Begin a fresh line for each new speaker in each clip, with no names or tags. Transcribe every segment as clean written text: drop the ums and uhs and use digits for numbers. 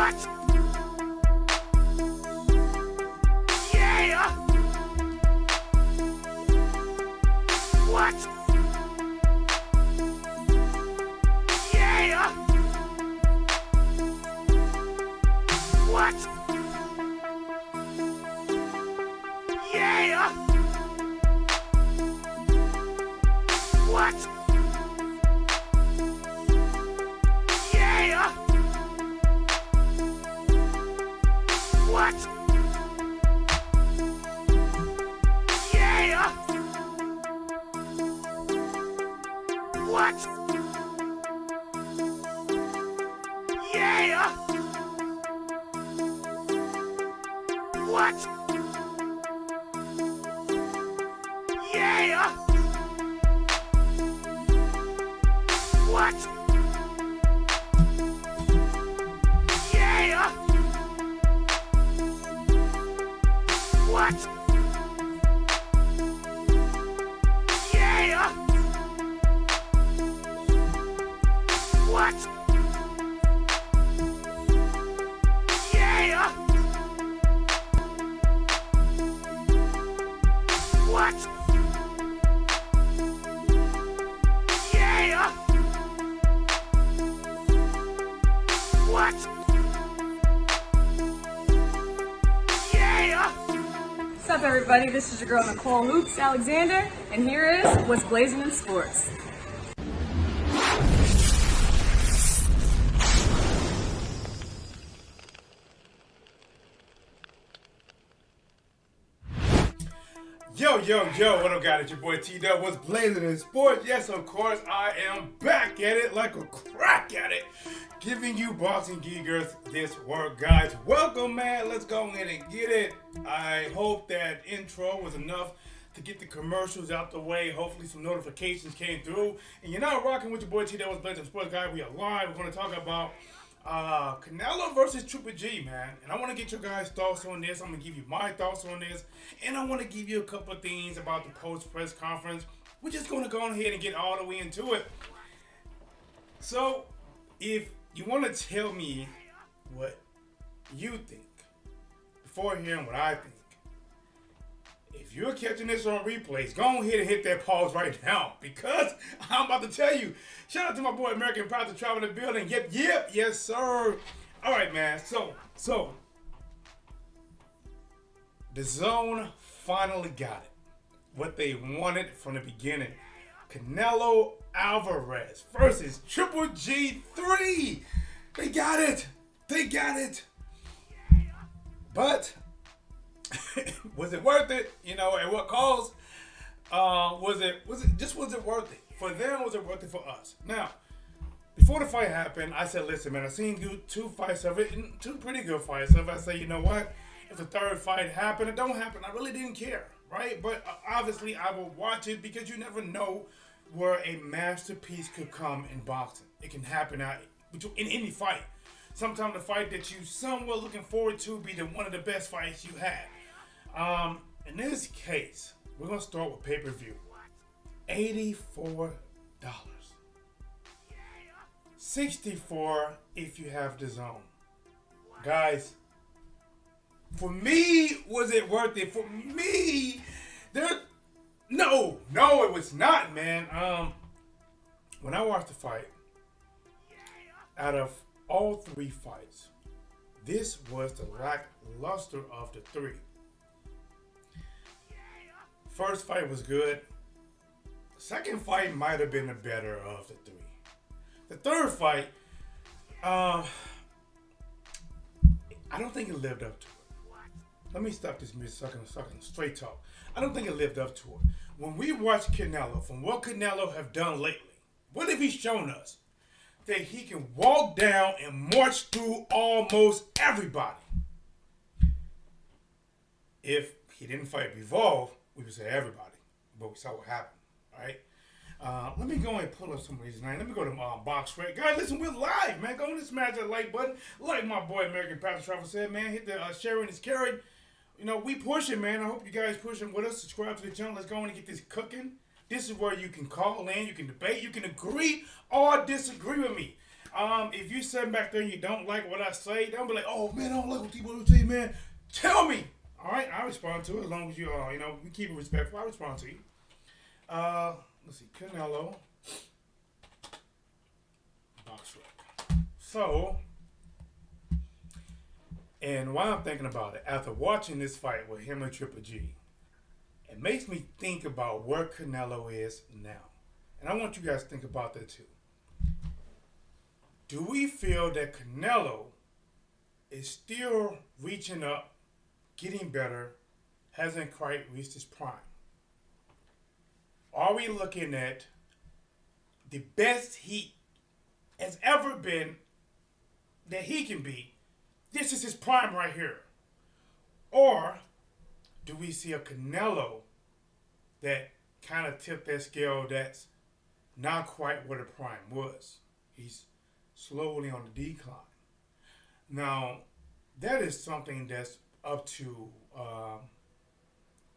What's up, everybody? This is your girl Nicole Hoops Alexander, and here is what's blazing in sports.
Yo, what up, guys? It's your boy T-Dub. What's blazing in sports? Yes, of course, I am back at it like a crack at it, giving you boxing geekers this work, guys. Welcome, man. Let's go ahead and get it. I hope that intro was enough to get the commercials out the way. Hopefully, some notifications came through. And you're not rocking with your boy T-Dub. What's blazing in sports, guys. We are live. We're going to talk about Canelo versus Triple G, man. And I want to get your guys' thoughts on this. I'm going to give you my thoughts on this. And I want to give you a couple of things about the post-press conference. We're just going to go ahead and get all the way into it. So, if you want to tell me what you think before hearing what I think, if you're catching this on replays, go ahead and hit that pause right now, because I'm about to tell you. Shout out to my boy American Proud to travel the building. Yep, yes sir. All right, man. So the zone finally got it. What they wanted from the beginning. Canelo Alvarez versus Triple G3. They got it. But was it worth it? You know, at what cost? Was it worth it? For them, was it worth it for us? Now, before the fight happened, I said, listen, man, I've seen you two fights of it, and two pretty good fights of it. I say, you know what? If the third fight happened, it don't happen. I really didn't care, right? But obviously, I will watch it, because you never know where a masterpiece could come in boxing. It can happen in any fight. Sometimes the fight that you somewhat looking forward to be one of the best fights you had. In this case, we're going to start with pay-per-view. $84. $64 if you have the zone. Guys, for me, was it worth it? For me, no, it was not, man. When I watched the fight, out of all three fights, this was the lackluster of the three. First fight was good. Second fight might have been the better of the three. The third fight, I don't think it lived up to it. Let me stop this music second, straight talk. I don't think it lived up to it. When we watch Canelo, from what Canelo have done lately, what have he shown us? That he can walk down and march through almost everybody. If he didn't fight Bivol, we would say everybody. But we saw what happened, right? Let me go and pull up some of these names. Let me go to Box Rate. Guys, listen, we're live, man. Go and smash that like button. Like my boy American Patrick Travel said, man. Hit the sharing is carried. You know, we pushing, man. I hope you guys pushing with us. Subscribe to the channel. Let's go and get this cooking. This is where you can call in. You can debate. You can agree or disagree with me. If you sitting back there and you don't like what I say, don't be like, oh man, I don't like what people say, man. Tell me. All right, I respond to it as long as you, we keep it respectful. I respond to you. Let's see, Canelo. Box rec. So, and while I'm thinking about it, after watching this fight with him and Triple G, it makes me think about where Canelo is now. And I want you guys to think about that too. Do we feel that Canelo is still reaching up, getting better, hasn't quite reached his prime? Are we looking at the best he has ever been that he can be? This is his prime right here. Or do we see a Canelo that kind of tipped that scale that's not quite where the prime was? He's slowly on the decline. Now, that is something that's up to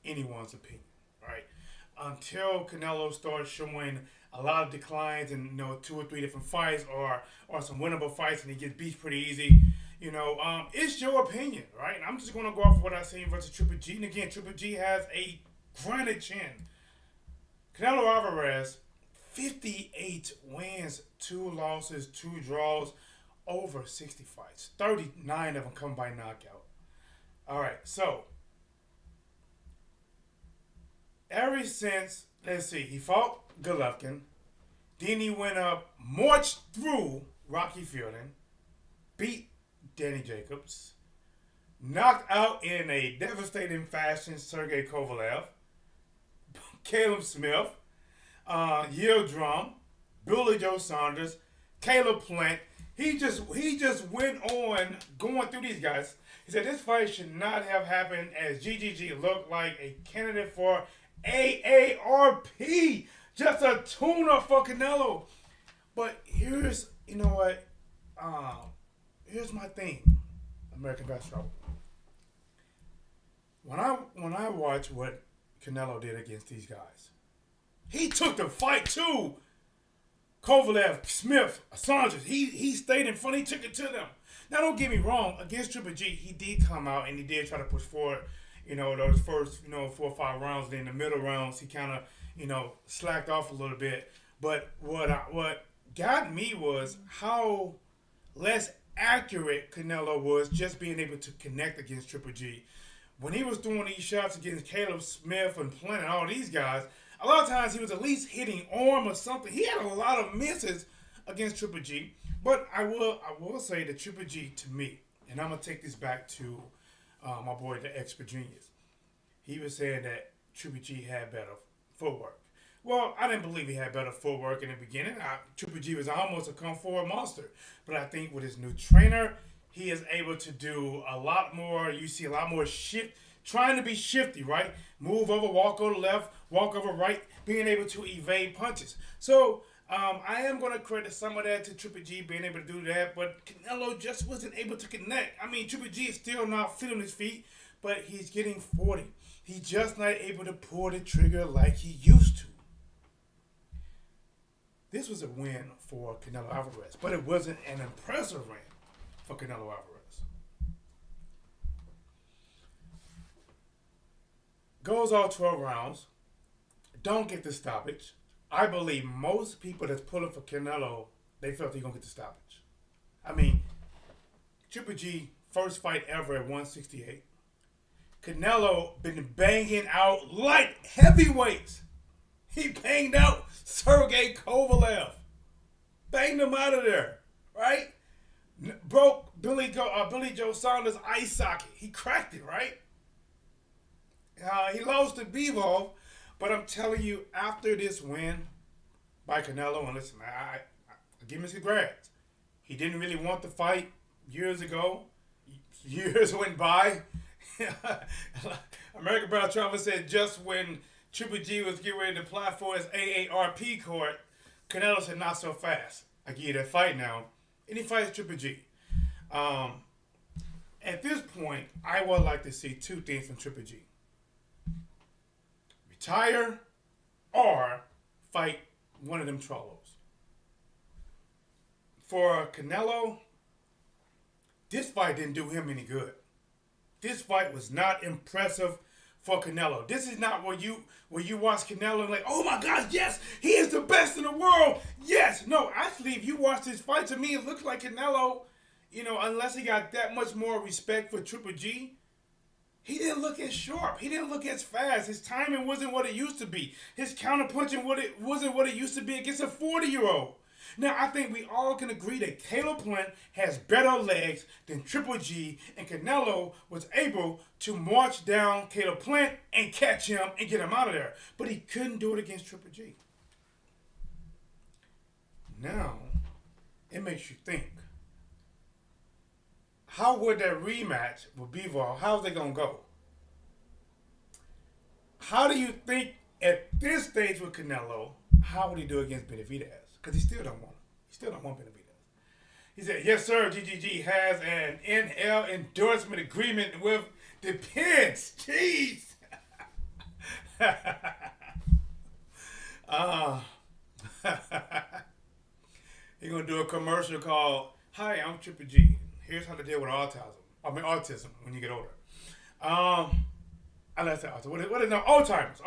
anyone's opinion, right? Until Canelo starts showing a lot of declines in 2 or 3 different fights, or some winnable fights, and he gets beat pretty easy. It's your opinion, right? And I'm just going to go off of what I seen versus Triple G. And again, Triple G has a granite chin. Canelo Alvarez, 58 wins, 2 losses, 2 draws, over 60 fights. 39 of them come by knockout. All right, so ever since, let's see, he fought Golovkin, then he went up, marched through Rocky Fielding, beat Danny Jacobs, knocked out in a devastating fashion Sergey Kovalev, Caleb Smith, Yildirim, Billy Joe Saunders, Caleb Plant. He just went on going through these guys. He said this fight should not have happened, as GGG looked like a candidate for AARP. Just a tune-up for Canelo. But here's, here's my thing, American Basketball. When I watch what Canelo did against these guys, he took the fight to Kovalev, Smith, Saunders. He stayed in front. He took it to them. Now, don't get me wrong. Against Triple G, he did come out and he did try to push forward. Those first 4 or 5 rounds. Then the middle rounds, he kind of slacked off a little bit. But what got me was how less accurate Canelo was, just being able to connect against Triple G. When he was throwing these shots against Caleb Smith and Plant and all these guys, a lot of times he was at least hitting arm or something. He had a lot of misses against Triple G. But I will say that Triple G, to me, and I'm going to take this back to my boy, the Expert Genius. He was saying that Triple G had better footwork. Well, I didn't believe he had better footwork in the beginning. Triple G was almost a come forward monster. But I think with his new trainer, he is able to do a lot more. You see a lot more shift, trying to be shifty, right? Move over, walk over left, walk over right, being able to evade punches. So I am going to credit some of that to Triple G being able to do that, but Canelo just wasn't able to connect. I mean, Triple G is still not fit on his feet, but he's getting 40. He's just not able to pull the trigger like he used to. This was a win for Canelo Alvarez, but it wasn't an impressive win for Canelo Alvarez. Goes all 12 rounds. Don't get the stoppage. I believe most people that's pulling for Canelo, they felt he going to get the stoppage. I mean, Triple G, first fight ever at 168. Canelo been banging out light heavyweights. He banged out Sergey Kovalev. Banged him out of there, right? Broke Billy Joe Saunders' eye socket. He cracked it, right? He lost to Bivol, but I'm telling you, after this win by Canelo, and listen, I give him his congrats. He didn't really want the fight years ago. Years went by. American Brown Travel said just when Triple G was getting ready to apply for his AARP court, Canelo said, not so fast. I give you that fight now. And he fights Triple G. At this point, I would like to see 2 things from Triple G. Retire or fight one of them trollos. for Canelo, this fight didn't do him any good. This fight was not impressive for Canelo. This is not where you watch Canelo and like, oh my gosh, yes, he is the best in the world. Yes. No, actually, if you watch this fight, to me, it looks like Canelo, unless he got that much more respect for Triple G, he didn't look as sharp. He didn't look as fast. His timing wasn't what it used to be. His counterpunching wasn't what it used to be against a 40-year-old. Now, I think we all can agree that Caleb Plant has better legs than Triple G, and Canelo was able to march down Caleb Plant and catch him and get him out of there. But he couldn't do it against Triple G. Now, it makes you think. How would that rematch with Bivol, how's it going to go? How do you think at this stage with Canelo, how would he do against Benavidez? Because he still don't want him. He still don't want Benavidez. He said, yes, sir, GGG has an NL endorsement agreement with Depends. Jeez. He's going to do a commercial called, hi, I'm Triple G. Here's how to deal with autism when you get older. I let's say autism. What is no? Alzheimer's.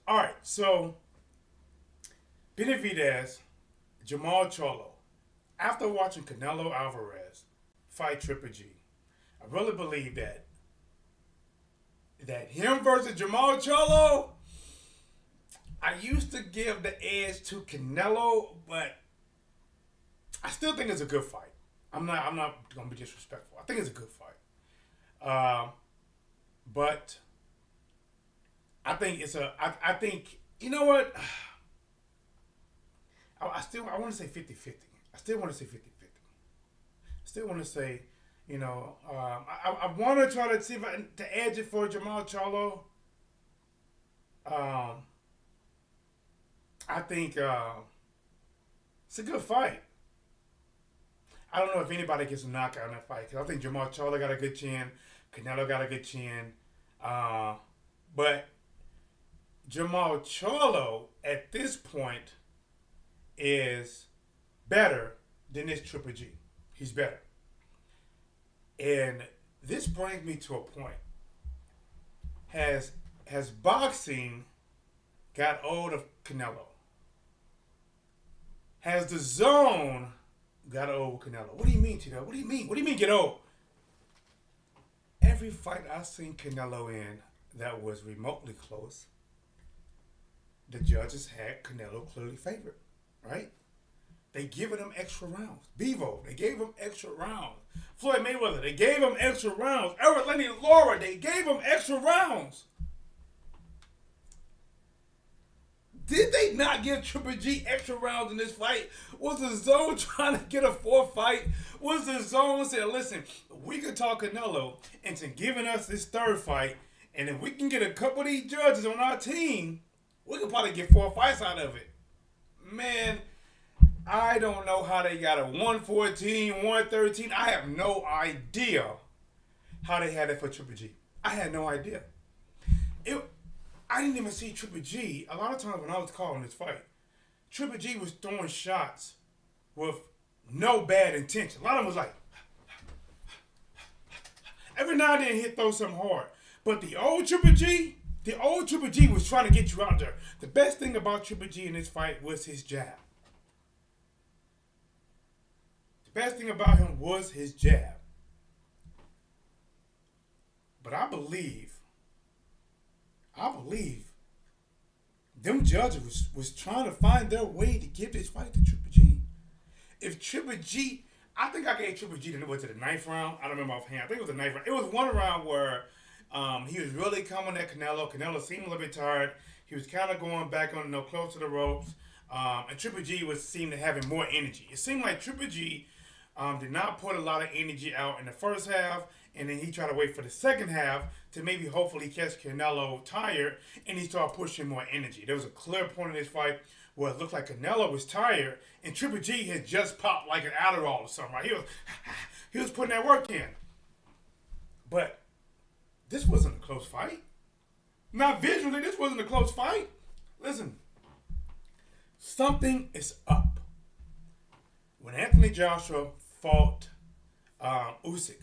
All right, so Benavidez, Jamal Charlo. After watching Canelo Alvarez fight Triple G, I really believe that him versus Jamal Charlo, I used to give the edge to Canelo, but I still think it's a good fight. I'm not gonna be disrespectful. I think it's a good fight. But I think I think, you know what? I want to say 50-50. I still want to say 50-50. I still want to say, I want to try to see if to edge it for Jamal Charlo. I think it's a good fight. I don't know if anybody gets a knockout in that fight, because I think Jamal Charlo got a good chin. Canelo got a good chin. But Jamal Charlo, at this point, is better than this Triple G. He's better. And this brings me to a point. Has boxing got old of Canelo? Has the zone got old with Canelo? What do you mean, Tito? What do you mean? What do you mean get old? Every fight I've seen Canelo in that was remotely close, the judges had Canelo clearly favored, right? They giving him extra rounds. Bevo, they gave him extra rounds. Floyd Mayweather, they gave him extra rounds. Eric Lenny Laura, they gave him extra rounds. Did they not give Triple G extra rounds in this fight? Was the zone trying to get a fourth fight? Was the zone saying, listen, we could talk Canelo into giving us this third fight, and if we can get a couple of these judges on our team, we could probably get 4 fights out of it. Man, I don't know how they got a 114, 113. I have no idea how they had it for Triple G. I had no idea. I didn't even see Triple G. A lot of times when I was calling this fight, Triple G was throwing shots with no bad intention. A lot of them was like, every now and then he'd throw something hard. But the old Triple G was trying to get you out there. The best thing about Triple G in this fight was his jab. The best thing about him was his jab. But I believe them judges was trying to find their way to give this fight to Triple G. If Triple G, I think I gave Triple G the 9th round. I don't remember offhand. I think it was the 9th round. It was one round where he was really coming at Canelo. Canelo seemed a little bit tired. He was kind of going back on, close to the ropes. And Triple G seemed to having more energy. It seemed like Triple G did not put a lot of energy out in the first half, and then he tried to wait for the second half to maybe hopefully catch Canelo tired, and he started pushing more energy. There was a clear point in this fight where it looked like Canelo was tired, and Triple G had just popped like an Adderall or something, right? He was putting that work in. But this wasn't a close fight. Not visually, this wasn't a close fight. Listen, something is up. when Anthony Joshua fought Usyk,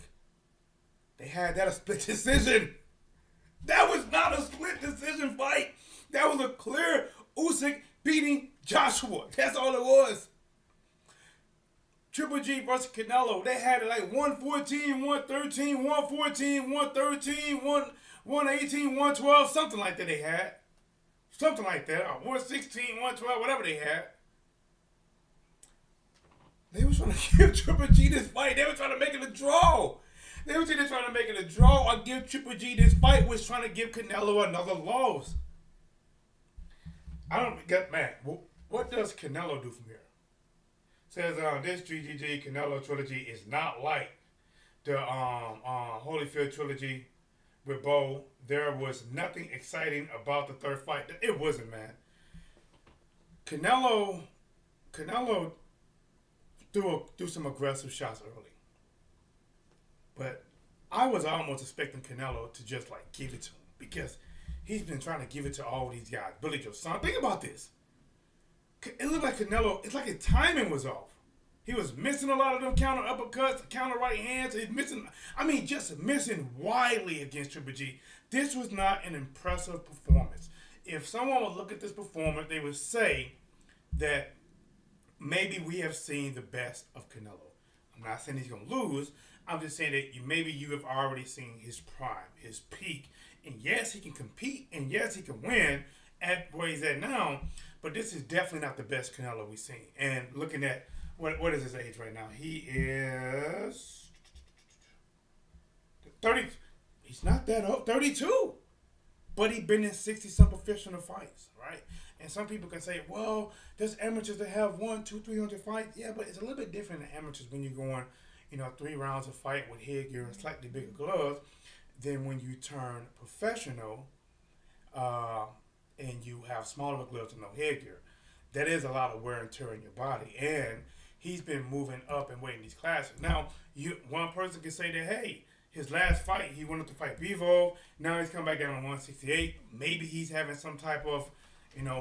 they had that a split decision. That was not a split decision fight. That was a clear Usyk beating Joshua. That's all it was. Triple G versus Canelo, they had it like 114, 113, 114, 113, 118, 112, something like that they had. Something like that. Or 116, 112, whatever they had. They were trying to give Triple G this fight. They were trying to make it a draw. They were either trying to make it a draw or give Triple G this fight, was trying to give Canelo another loss. I don't get, man, what does Canelo do from here? Says this GGG Canelo trilogy is not like the Holyfield trilogy with Bo. There was nothing exciting about the third fight. It wasn't, man. Canelo threw some aggressive shots early, but I was almost expecting Canelo to just like give it to him because he's been trying to give it to all these guys. Billy Joe Son, think about this. It looked like Canelo, it's like his timing was off. He was missing a lot of them counter uppercuts, counter right hands. He's missing, just missing widely against Triple G. This was not an impressive performance. If someone would look at this performance, they would say that maybe we have seen the best of Canelo. I'm not saying he's going to lose. I'm just saying that maybe you have already seen his prime, his peak. And yes, he can compete, and yes, he can win at where he's at now. But this is definitely not the best Canelo we've seen. And looking at, what is his age right now? He is 30. He's not that old, 32. But he's been in 60-some professional fights, right? And some people can say, well, there's amateurs that have 100, 200, 300 fights. Yeah, but it's a little bit different than amateurs when you're going, 3 rounds of fight with headgear and slightly bigger gloves than when you turn professional and you have smaller gloves and no headgear. That is a lot of wear and tear in your body. And he's been moving up and weight in these classes. Now, one person can say that, hey, his last fight, he went up to fight Bivol. Now he's come back down to 168. Maybe he's having some type of,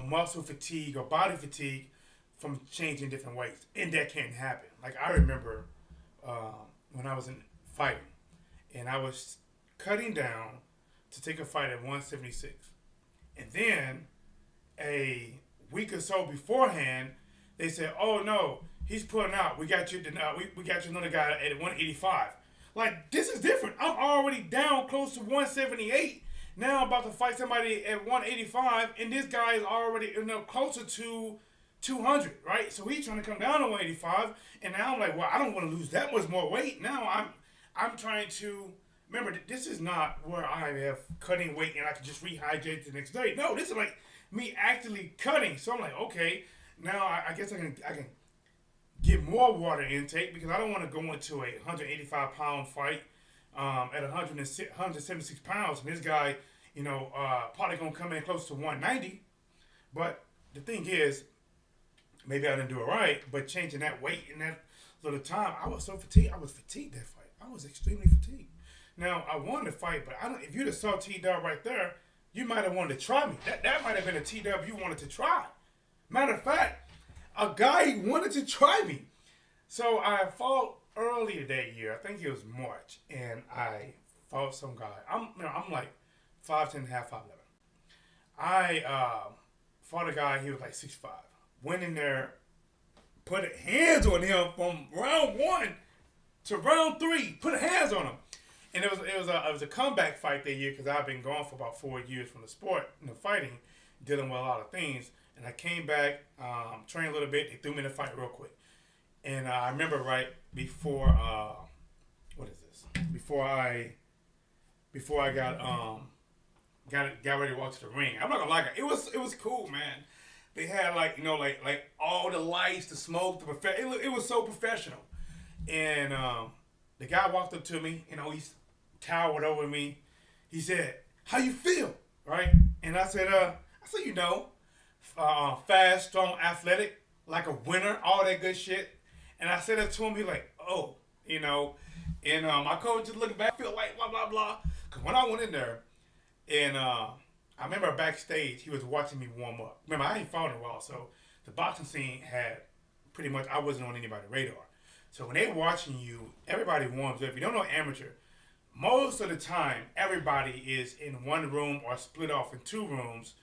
muscle fatigue or body fatigue from changing different weights. And that can happen. Like, I remember when I was in fighting, and I was cutting down to take a fight at 176. And then a week or so beforehand, they said, "Oh no, he's pulling out. We got you another guy at 185." Like, this is different. I'm already down close to 178. Now I'm about to fight somebody at 185, and this guy is already closer to 200, right? So he's trying to come down to 185, and now I'm like, well, I don't want to lose that much more weight. Now I'm trying to. Remember, this is not where I have cutting weight and I can just rehydrate the next day. No, this is like me actually cutting. So I'm like, okay, now I guess I can get more water intake because I don't want to go into a 185-pound fight at 176 pounds. And this guy, probably going to come in close to 190. But the thing is, maybe I didn't do it right, but changing that weight in that little time, I was so fatigued. I was fatigued that fight. I was extremely fatigued. Now, I wanted to fight, but if you'd have saw T-Dub right there, you might have wanted to try me. That might have been a T-Dub you wanted to try. Matter of fact, a guy wanted to try me. So I fought earlier that year. I think it was March, and I fought some guy. I'm like 5'10", 5'11". I fought a guy. He was like 6'5". Went in there, put hands on him from round 1 to round 3. Put hands on him. And it was a comeback fight that year because I've been gone for about 4 years from the sport, fighting, dealing with a lot of things. And I came back, trained a little bit. They threw me in the fight real quick. And I remember right before, Before I got ready to walk to the ring. I'm not gonna lie, it was cool, man. They had like all the lights, the smoke, it was so professional. And the guy walked up to me, he's towered over me. He said, "How you feel?" Right? And I said, fast, strong, athletic, like a winner, all that good shit. And I said that to him. He like, "Oh, And my coach just looked back, feel like blah blah blah. Cause when I went in there, and I remember backstage, he was watching me warm up. Remember, I ain't fought in a while, so the boxing scene had pretty much I wasn't on anybody's radar. So when they're watching you, everybody warms up. If you don't know amateur, most of the time everybody is in one room or split off in two rooms,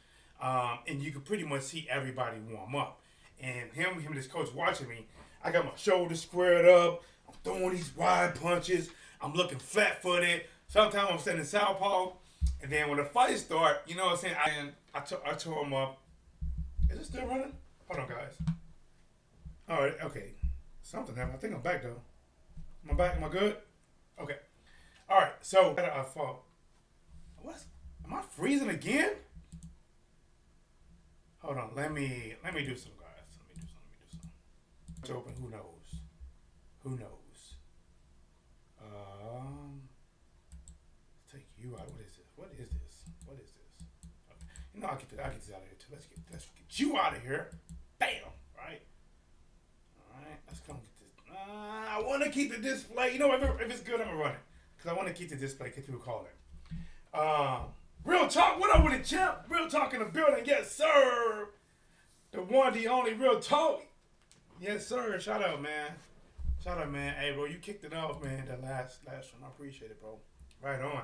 and you can pretty much see everybody warm up. And him and his coach watching me, I got my shoulders squared up. I'm throwing these wide punches. I'm looking flat-footed. Sometimes I'm standing southpaw. And then when the fight start, you know what I'm saying? I tore him up. Is it still running? Hold on, guys. All right, okay. Something happened. I think I'm back, though. Am I back? Am I good? Okay. All right, so I fought. Am I freezing again? Hold on. Let me do some, guys. Let me do some. It's open. Who knows? Who knows? Take you out. What is this? Okay. You know, I'll get this out of here too. Let's get you out of here. Bam! Right? Alright, let's come get this. I want to keep the display. You know, if it's good, I'm going to run it. Because I want to keep the display. Get people calling. Real talk. What up with the champ? Real talk in the building. Yes, sir. The one, the only real talk. Yes, sir. Shout out, man. Hey, bro, you kicked it off, man. The last one. I appreciate it, bro. Right on.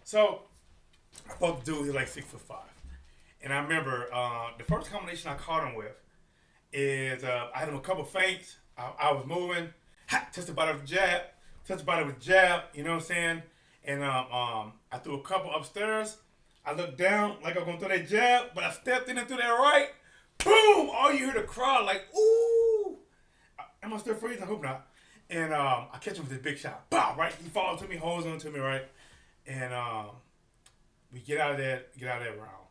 So, I fought the dude. He's like 6'5". And I remember the first combination I caught him with is I had him a couple feints. I was moving. Touched the body with jab. You know what I'm saying? And I threw a couple upstairs. I looked down like I was going to throw that jab, but I stepped in and threw that right. Boom! All you hear the crowd like, ooh! Am I still freezing? I hope not. And I catch him with this big shot. Bow! Right? He falls to me, holds on to me, right? And we get out of that round.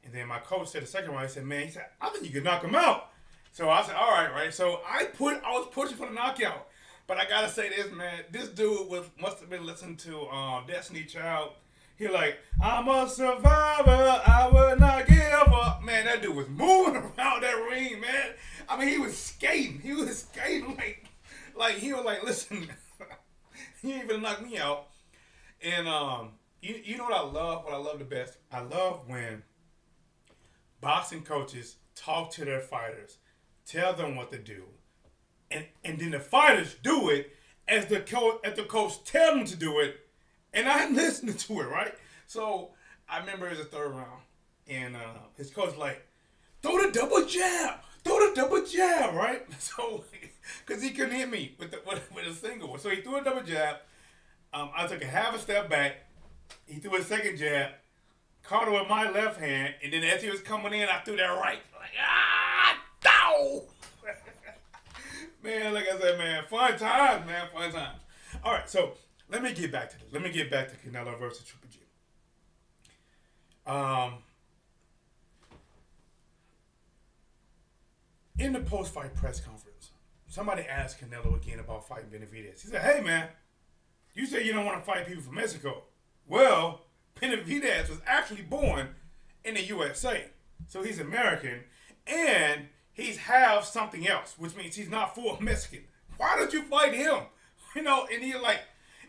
And then my coach said the second round, he said, I think you can knock him out. So I said, all right. So I was pushing for the knockout. But I gotta say this, man. This dude must have been listening to Destiny Child. He like, I'm a survivor, I will not give up. Man, that dude was moving around that ring, man. I mean, he was skating. Like he was like, listen, you ain't gonna knock me out. And you know what I love? What I love the best? I love when boxing coaches talk to their fighters, tell them what to do, and then the fighters do it as the coach tell them to do it, and I'm listening to it, right? So I remember it was the third round, and his coach like, throw the double jab, right? So, because he couldn't hit me with a single one, so he threw a double jab. I took a half a step back. He threw a second jab, caught it with my left hand, and then as he was coming in, I threw that right. Like, dow! Man, like I said, man, fun times, man, fun times. All right, so let me get back to this. Let me get back to Canelo versus Triple G. In the post-fight press conference, somebody asked Canelo again about fighting Benavidez. He said, hey, man, you say you don't want to fight people from Mexico. Well, Benavidez was actually born in the USA. So he's American, and he's half something else, which means he's not full Mexican. Why don't you fight him? You know, and he like,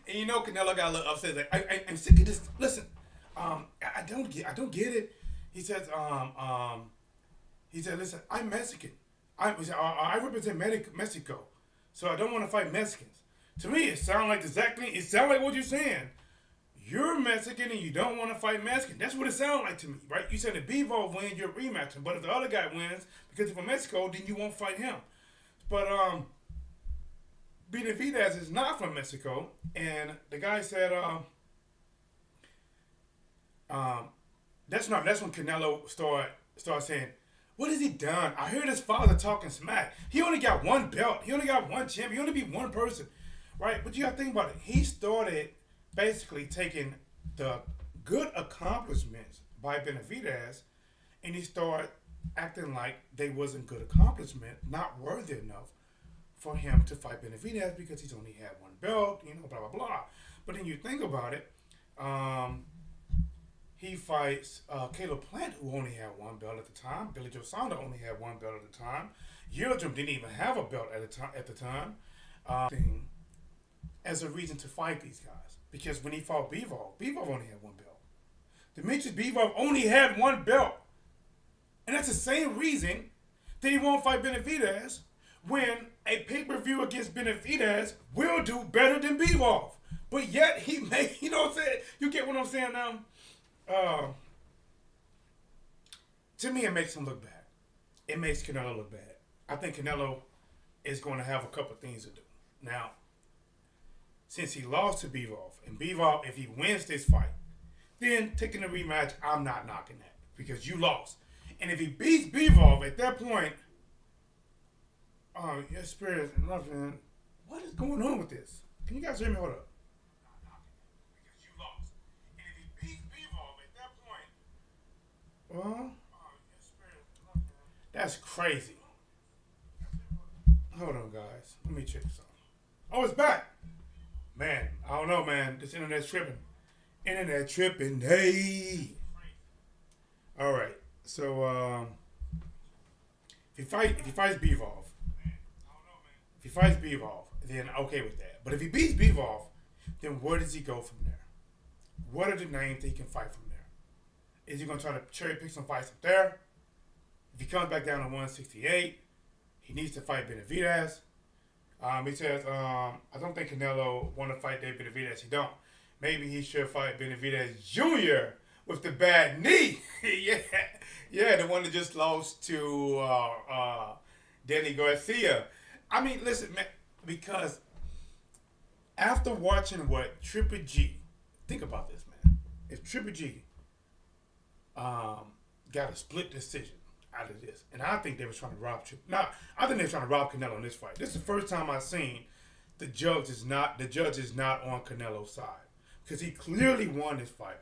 and you know, Canelo got a little upset. Like, I'm sick of this. Listen, I don't get it. He says, listen, I'm Mexican. I represent Mexico, so I don't want to fight Mexicans. To me, it sounds like what you're saying. You're Mexican and you don't want to fight Mexican. That's what it sounds like to me, right? You said if Bivol wins, you're rematching. But if the other guy wins because he's from Mexico, then you won't fight him. But Benavidez is not from Mexico, and the guy said that's when Canelo started saying, what has he done? I heard his father talking smack. He only got one belt. He only got one champion. He only beat one person, right? But you got to think about it. He started basically taking the good accomplishments by Benavidez, and he started acting like they wasn't good accomplishment, not worthy enough for him to fight Benavidez because he's only had one belt, you know, blah, blah, blah. But then you think about it, he fights Caleb Plant, who only had one belt at the time. Billy Joe Saunders only had one belt at the time. Yildirim didn't even have a belt at the time. As a reason to fight these guys. Because when he fought Bivol only had one belt. Demetrius Bivol only had one belt. And that's the same reason that he won't fight Benavidez when a pay-per-view against Benavidez will do better than Bivol. But yet he made, you know what I'm saying? You get what I'm saying now? To me, it makes him look bad. It makes Canelo look bad. I think Canelo is going to have a couple things to do. Now, since he lost to Bivol, and Bivol, if he wins this fight, then taking a rematch, I'm not knocking that because you lost. And if he beats Bivol at that point, your spirit is nothing. What is going on with this? Can you guys hear me? Hold up. Because you lost. And if he beats Bivol at that point, well, that's crazy. Hold on, guys. Let me check something. Oh, it's back. Man, I don't know, man. This internet's tripping. Internet tripping. Hey. All right. So, if he fights Bivol, then okay with that. But if he beats Bivol, then where does he go from there? What are the names that he can fight from there? Is he going to try to cherry pick some fights up there? If he comes back down to 168, he needs to fight Benavidez. He says, I don't think Canelo want to fight Dave Benavidez. He don't. Maybe he should fight Benavidez Jr. with the bad knee. yeah, the one that just lost to Danny Garcia. I mean, listen, man, because after watching what Triple G, think about this, man. If Triple G got a split decision out of this, and I think they were trying to rob I think they were trying to rob Canelo in this fight. This is the first time I've seen the judge is not on Canelo's side because he clearly won this fight.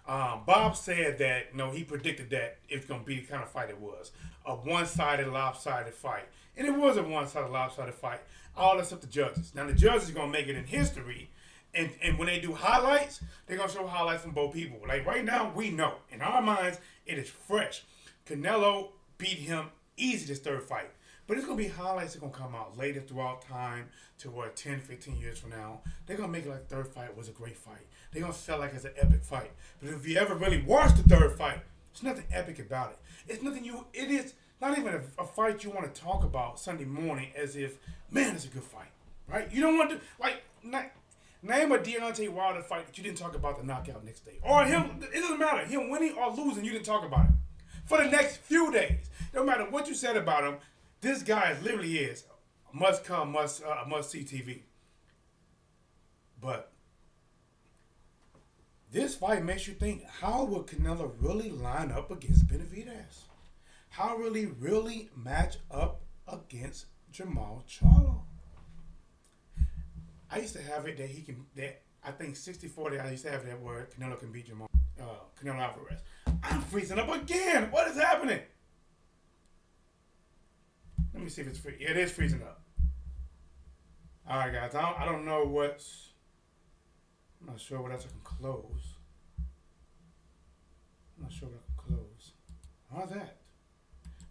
Bob said that he predicted that it's going to be the kind of fight it was, a one-sided, lopsided fight, and it was a one-sided, lopsided fight. All except the judges. Now the judges are going to make it in history, and when they do highlights, they're going to show highlights from both people. Like right now, we know in our minds it is fresh. Canelo beat him easy this third fight. But it's going to be highlights that are going to come out later throughout time to 10, 15 years from now. They're going to make it like the third fight was a great fight. They're going to feel like it's an epic fight. But if you ever really watch the third fight, there's nothing epic about it. It is not even a fight you want to talk about Sunday morning as if, man, it's a good fight. Right? You don't want to, name a Deontay Wilder fight that you didn't talk about the knockout next day. Or him, it doesn't matter. Him winning or losing, you didn't talk about it. For the next few days. No matter what you said about him, this guy literally is must see TV. But this fight makes you think, how will Canelo really line up against Benavidez? How really match up against Jamal Charlo? I used to have it that I think 60-40, I used to have that where Canelo can beat Canelo Alvarez. I'm freezing up again. What is happening? Let me see if it's free. Yeah, it is freezing up. All right, guys. I don't know what's. I'm not sure what else I can close. I'm not sure what I can close. How's that?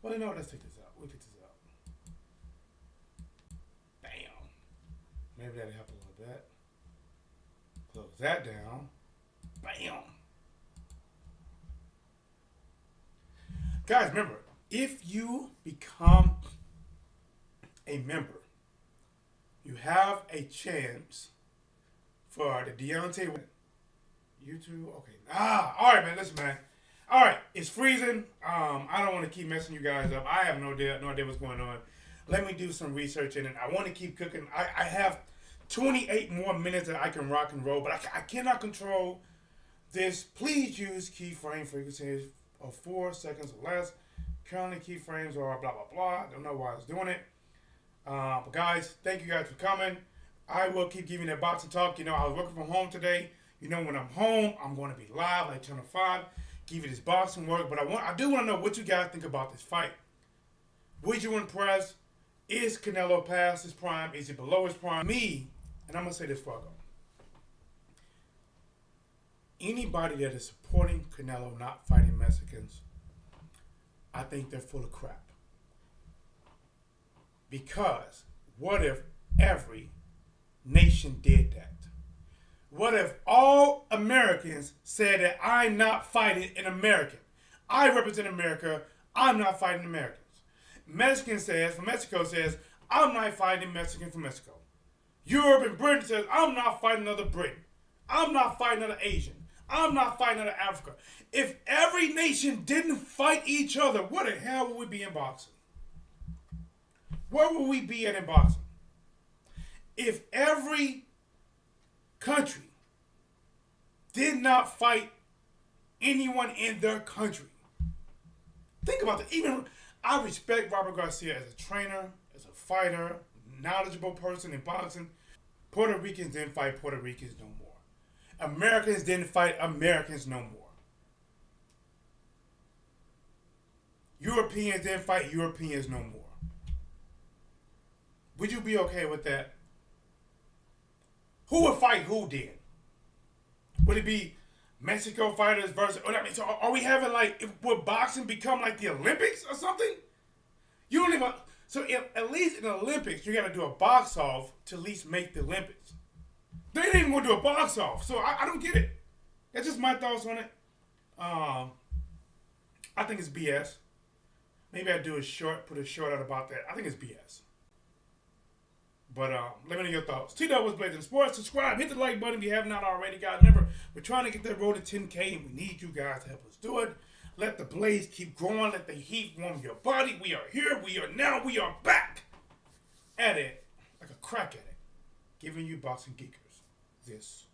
Well, let's take this out. We'll take this out. Bam. Maybe that'll help a little bit. Close that down. Bam. Guys, remember, if you become a member, you have a chance for the Deontay YouTube. Okay. All right, man. Listen, man. All right, it's freezing. I don't want to keep messing you guys up. I have no idea what's going on. Let me do some research in it. I want to keep cooking. I have 28 more minutes that I can rock and roll, but I cannot control this. Please use keyframe frequencies of 4 seconds or less. Currently keyframes are blah, blah, blah. I don't know why I was doing it. But guys, thank you guys for coming. I will keep giving that boxing talk. I was working from home today. When I'm home, I'm going to be live like Channel 5. Give you this boxing work. But I do want to know what you guys think about this fight. Would you impress? Is Canelo past his prime? Is he below his prime? Me, and I'm going to say this before I go. Anybody that is supporting Canelo not fighting Mexicans, I think they're full of crap. Because what if every nation did that? What if all Americans said that I'm not fighting an American? I represent America. I'm not fighting Americans. Mexico says, I'm not fighting a Mexican from Mexico. Europe and Britain says, I'm not fighting another Briton. I'm not fighting another Asian. I'm not fighting another Africa. If every nation didn't fight each other, where the hell would we be in boxing? Where would we be at in boxing? If every country did not fight anyone in their country. Think about that. Even I respect Robert Garcia as a trainer, as a fighter, knowledgeable person in boxing. Puerto Ricans didn't fight Puerto Ricans no more. Americans didn't fight Americans no more. Europeans didn't fight Europeans no more. Would you be okay with that? Who would fight who then? Would it be Mexico fighters versus? I mean, so are we having like? Would boxing become like the Olympics or something? You don't even. So at least in the Olympics, you got to do a box off to at least make the Olympics. They ain't even going to do a box off, so I don't get it. That's just my thoughts on it. I think it's BS. Maybe I do a short, put a short out about that. I think it's BS. But let me know your thoughts. T-Dub Whatsblazing Sports. Subscribe. Hit the like button if you have not already, guys. Remember, we're trying to get that road to 10K, and we need you guys to help us do it. Let the blaze keep growing. Let the heat warm your body. We are here. We are now. We are back at it like a crack at it. Giving you boxing geekers this